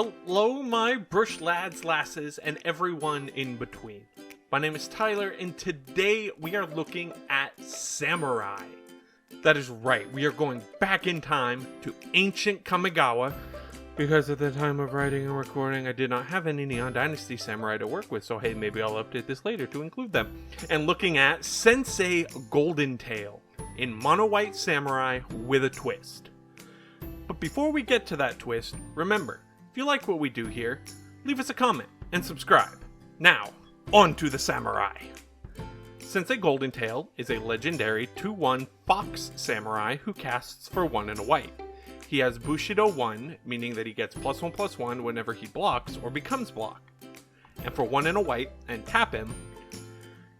Hello, my brush lads, lasses, and everyone in between. My name is Tyler, and today we are looking at Samurai. That is right, we are going back in time to ancient Kamigawa, because at the time of writing and recording, I did not have any Neon Dynasty Samurai to work with, so hey, maybe I'll update this later to include them. And looking at Sensei Golden Tail in mono white samurai with a twist. But before we get to that twist, remember, if you like what we do here, leave us a comment and subscribe. Now, on to the samurai. Sensei Golden Tail is a legendary 2-1 fox samurai who casts for 1 and a white. He has Bushido 1, meaning that he gets +1/+1 whenever he blocks or becomes blocked. And for 1 and a white, and tap him,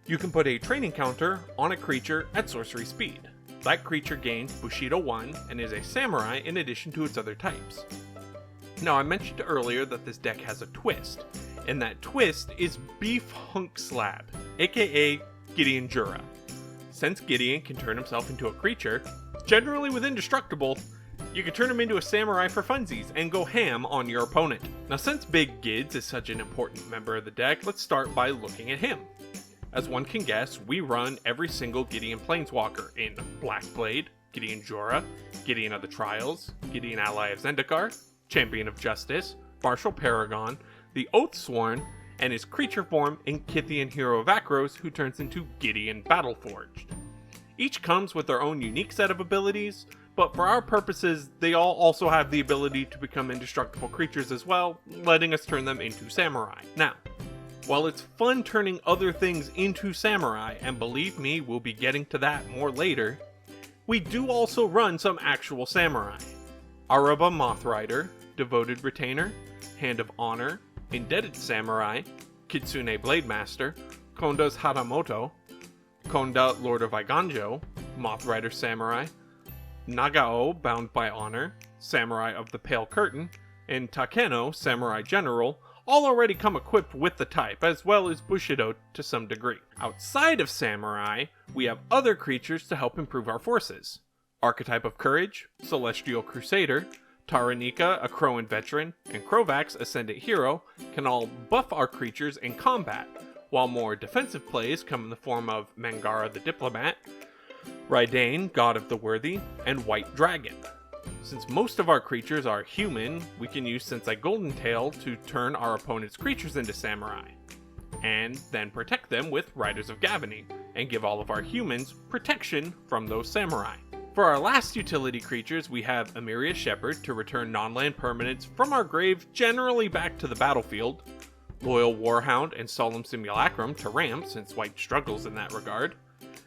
you can put a training counter on a creature at sorcery speed. That creature gains Bushido 1 and is a samurai in addition to its other types. Now, I mentioned earlier that this deck has a twist, and that twist is Beef Hunkslab, aka Gideon Jura. Since Gideon can turn himself into a creature, generally with indestructible, you can turn him into a samurai for funsies and go ham on your opponent. Now, since Big Gids is such an important member of the deck, let's start by looking at him. As one can guess, we run every single Gideon Planeswalker in Blackblade, Gideon Jura, Gideon of the Trials, Gideon Ally of Zendikar, Champion of Justice, Martial Paragon, the Oathsworn, and his creature form in Kythian Hero of Akros, who turns into Gideon Battleforged. Each comes with their own unique set of abilities, but for our purposes, they all also have the ability to become indestructible creatures as well, letting us turn them into samurai. Now, while it's fun turning other things into samurai, and believe me, we'll be getting to that more later, we do also run some actual samurai. Araba Mothrider, Devoted Retainer, Hand of Honor, Indebted Samurai, Kitsune Blademaster, Konda's Haramoto, Konda Lord of Iganjo, Mothrider Samurai, Nagao Bound by Honor, Samurai of the Pale Curtain, and Takeno Samurai General, all already come equipped with the type, as well as Bushido to some degree. Outside of Samurai, we have other creatures to help improve our forces. Archetype of Courage, Celestial Crusader, Taranika, a Crowan Veteran, and Krovax, Ascendant Hero, can all buff our creatures in combat, while more defensive plays come in the form of Mangara the Diplomat, Raidane, God of the Worthy, and White Dragon. Since most of our creatures are human, we can use Sensei Golden Tail to turn our opponent's creatures into samurai, and then protect them with Riders of Gavany, and give all of our humans protection from those samurai. For our last utility creatures, we have Emiria Shepherd to return non-land permanents from our grave generally back to the battlefield, Loyal Warhound and Solemn Simulacrum to ramp since White struggles in that regard,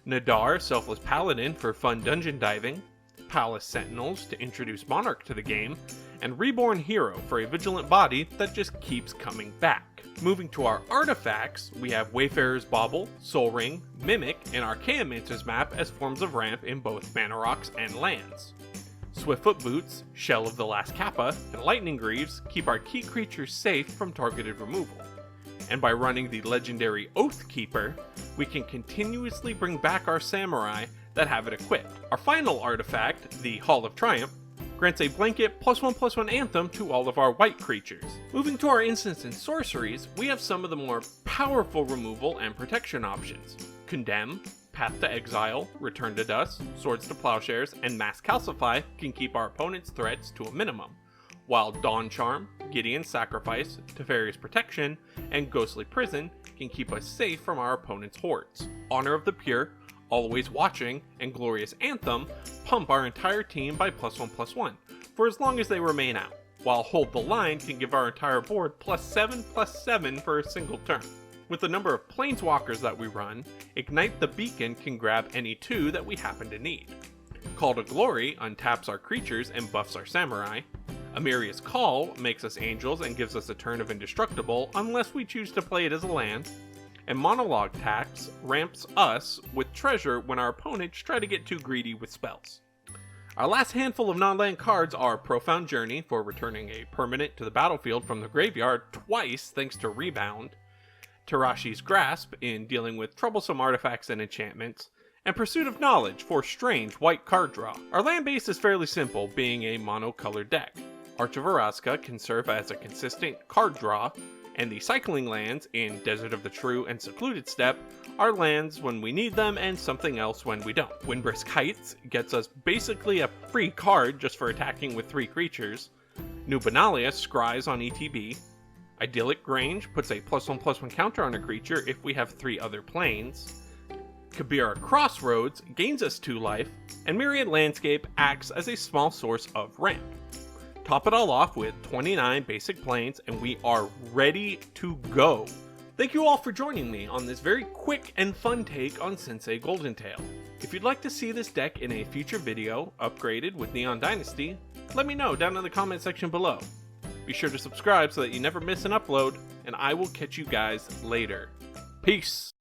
Nadar, Selfless Paladin for fun dungeon diving, Palace Sentinels to introduce Monarch to the game, and Reborn Hero for a vigilant body that just keeps coming back. Moving to our artifacts, we have Wayfarer's Bauble, Soul Ring, Mimic, and Archaeomancer's Map as forms of ramp in both mana rocks and lands. Swiftfoot Boots, Shell of the Last Kappa, and Lightning Greaves keep our key creatures safe from targeted removal. And by running the legendary Oathkeeper, we can continuously bring back our samurai that have it equipped. Our final artifact, the Hall of Triumph, grants a blanket +1/+1 anthem to all of our white creatures. Moving to our instants and sorceries, we have some of the more powerful removal and protection options. Condemn, Path to Exile, Return to Dust, Swords to Plowshares, and Mass Calcify can keep our opponent's threats to a minimum, while Dawn Charm, Gideon's Sacrifice, Teferi's Protection, and Ghostly Prison can keep us safe from our opponent's hordes. Honor of the Pure, Always Watching, and Glorious Anthem pump our entire team by +1/+1 for as long as they remain out, while Hold the Line can give our entire board +7/+7 for a single turn. With the number of planeswalkers that we run, Ignite the Beacon can grab any 2 that we happen to need. Call to Glory untaps our creatures and buffs our samurai. Emiria's Call makes us angels and gives us a turn of indestructible unless we choose to play it as a land. And Monologue Tax ramps us with treasure when our opponents try to get too greedy with spells. Our last handful of non-land cards are Profound Journey for returning a permanent to the battlefield from the graveyard twice thanks to Rebound, Terashi's Grasp in dealing with troublesome artifacts and enchantments, and Pursuit of Knowledge for strange white card draw. Our land base is fairly simple, being a mono-colored deck. Arch of Araska can serve as a consistent card draw, and the cycling lands in Desert of the True and Secluded Steppe are lands when we need them and something else when we don't. Windbrisk Heights gets us basically a free card just for attacking with 3 creatures. New Benalia scries on ETB. Idyllic Grange puts a +1/+1 counter on a creature if we have 3 other planes. Kabira Crossroads gains us 2 life, and Myriad Landscape acts as a small source of ramp. Top it all off with 29 basic planes, and we are ready to go. Thank you all for joining me on this very quick and fun take on Sensei Golden Tail. If you'd like to see this deck in a future video, upgraded with Neon Dynasty, let me know down in the comment section below. Be sure to subscribe so that you never miss an upload, and I will catch you guys later. Peace!